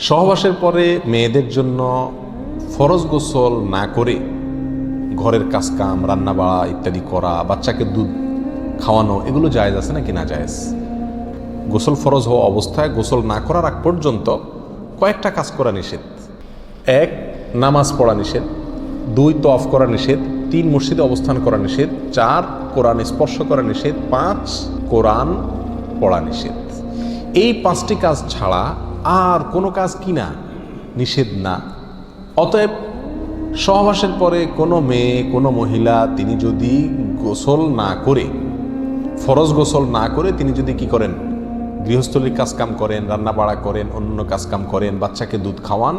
সহবাসের পরে মেয়েদের জন্য ফরজ গোসল না করে ঘরের কাজকাম, রান্নাবাড়া ইত্যাদি করা, বাচ্চাকে দুধ খাওয়ানো, এগুলো জায়েজ আছে নাকি না জায়েজ? গোসল ফরজ হওয়া অবস্থায় গোসল না করার আগ পর্যন্ত কয়েকটা কাজ করা নিষেধ। 1, নামাজ পড়া নিষেধ। 2, তওয়াফ করা নিষেধ। 3, মসজিদে অবস্থান করা নিষেধ। 4, কোরআন স্পর্শ করা নিষেধ। 5, কোরআন পড়া নিষেধ। এই 5টি কাজ ছাড়া আর কোনো কাজ কিনা নিষেধ না। অতএব সহবাসের পরে কোনো মেয়ে, কোনো মহিলা তিনি যদি গোসল না করে, ফরজ গোসল না করে তিনি যদি কি করেন, গৃহস্থলীর কাজকাম করেন, রান্নাবাড়া করেন, অন্য কাজকাম করেন, বাচ্চাকে দুধ খাওয়ান,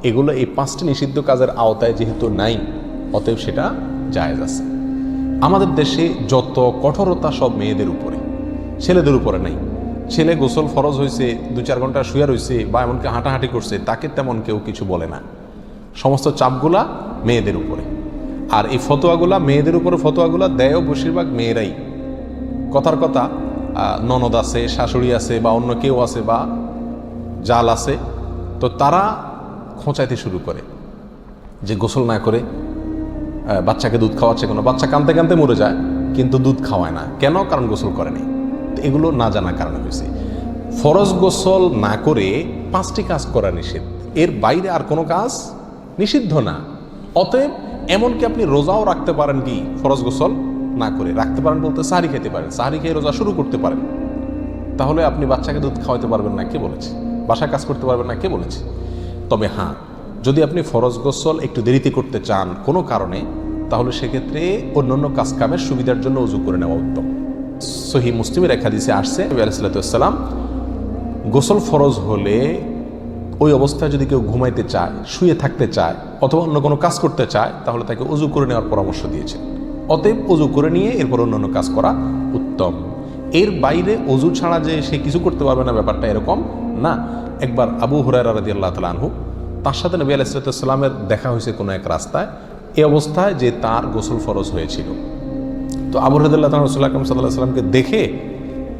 এগুলো এই 5টি নিষিদ্ধ কাজের আওতায় যেহেতু নাই, অতএব সেটা জায়েজ আছে। আমাদের দেশে যত কঠোরতা সব মেয়েদের উপরে, ছেলেদের উপরে নাই। ছেলে গোসল ফরজ হয়েছে, 2-4 ঘন্টা শুয়ে রয়েছে বা এমনকি হাঁটাহাঁটি করছে, তাকে তেমন কেউ কিছু বলে না। সমস্ত চাপগুলা মেয়েদের উপরে। আর এই ফতোয়াগুলা মেয়েদের উপরে, ফতোয়াগুলা দেয়ও বেশিরভাগ মেয়েরাই। কথার কথা, ননদ আছে, শাশুড়ি আছে বা অন্য কেউ আছে বা জাল আছে, তো তারা খোঁচাইতে শুরু করে যে গোসল না করে বাচ্চাকে দুধ খাওয়াচ্ছে। কোনো বাচ্চা কাঁদতে কাঁদতে মরে যায় কিন্তু দুধ খাওয়ায় না, কেন? কারণ গোসল করেনি। এগুলো না জানার কারণে হয়েছে। ফরজ গোসল না করে 5টি কাজ করা নিষেধ, এর বাইরে আর কোনো কাজ নিষিদ্ধ না। অতএব এমনকি আপনি রোজাও রাখতে পারেন, কি ফরজ গোসল না করে রাখতে পারেন বলতে সাহরি খেতে পারেন, সাহরি খেয়ে রোজা শুরু করতে পারেন। তাহলে আপনি বাচ্চাকে দুধ খাওয়াতে পারবেন না, কে বলেছে? বাসায় কাজ করতে পারবেন না, কে বলেছে? তবে হ্যাঁ, যদি আপনি ফরজ গোসল একটু দেরিতে করতে চান কোনো কারণে, তাহলে সেক্ষেত্রে অন্যান্য কাজকামের সুবিধার জন্য উজু করে নেওয়া উত্তম। সহিহ মুসলিমের এক হাদিসে আসছে, নবী আলাইহিস সালাম গোসল ফরজ হলে ওই অবস্থায় যদি কেউ ঘুমাইতে চায়, শুয়ে থাকতে চায় অথবা অন্য কোনো কাজ করতে চায়, তাহলে তাকে উজু করে নেওয়ার পরামর্শ দিয়েছেন। অতএব উজু করে নিয়ে এরপর অন্যান্য কাজ করা উত্তম। এর বাইরে অজু ছাড়া যে সে কিছু করতে পারবে না, ব্যাপারটা এরকম না। একবার আবু হুরায়রা রাদিয়াল্লাহু তাআলা আনহু, তার সাথে নবী আলাইহিস সালামের দেখা হয়েছে কোনো এক রাস্তায়, এই অবস্থায় যে তার গোসল ফরজ হয়েছিল। তো আবু হুরায়রা রাদিয়াল্লাহু তাআলা রাসূলুল্লাহ আকরাম সাল্লাল্লাহু আলাইহি ওয়াসাল্লামকে দেখে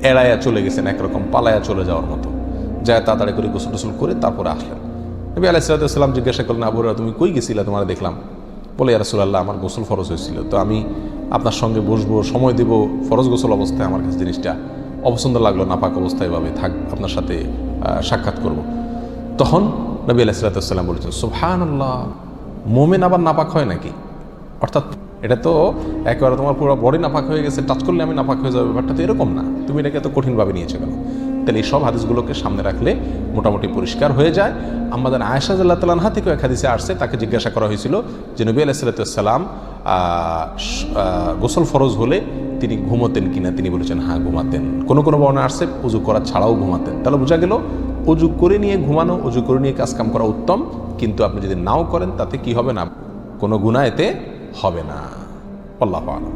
এড়াইয়া চলে গেছেন, একরকম পালায়া চলে যাওয়ার মতো, যায় তাড়াতাড়ি করে গোসল টোসল করে তারপরে আসলেন। নবী আলাইহিস সালাম জিজ্ঞাসা করলেন, আবু হুরায়রা তুমি কই গেছিলা, তোমার দেখলাম? বলে, ইয়া রাসূলুল্লাহ, আমার গোসল ফরজ হয়েছিল, তো আমি আপনার সঙ্গে বসবো, সময় দেব, ফরজ গোসল অবস্থায় আমার কাছে জিনিসটা অপছন্দ লাগলো, নাপাক অবস্থায় ভাবে থাক, আপনার সাথে সাক্ষাৎ করব। তখন নবী আলাইহিস সালাম বলেছেন, সুবহানাল্লাহ, মোমেন আবার নাপাক হয় নাকি? অর্থাৎ এটা তো একেবারে তোমার পুরো বডি নাপাক হয়ে গেছে, টাচ করলে আমি নাপাক হয়ে যাবে, ব্যাপারটা তো এরকম না, তুমি এটাকে এত কঠিনভাবে নিয়েছো কেন? তাহলে এই সব হাদিসগুলোকে সামনে রাখলে মোটামুটি পরিষ্কার হয়ে যায়। আমাদের আয়েশা রাদিয়াল্লাহু তাআলা আনহা থেকে এক হাদিসে আসছে, তাকে জিজ্ঞাসা করা হয়েছিল যে নবী আলাইহিস সালাম গোসল ফরজ হলে তিনি ঘুমোতেন কিনা, তিনি বলেছেন হ্যাঁ ঘুমাতেন। কোনো কোনো বর্ণনা আসছে উজু করা ছাড়াও ঘুমাতেন। তাহলে বোঝা গেল উজু করে নিয়ে ঘুমানো, উজু করে নিয়ে কাজকাম করা উত্তম, কিন্তু আপনি যদি নাও করেন তাতে কি হবে না, কোনো গুনাহ এতে হবে না। আল্লাহু আ'লাম।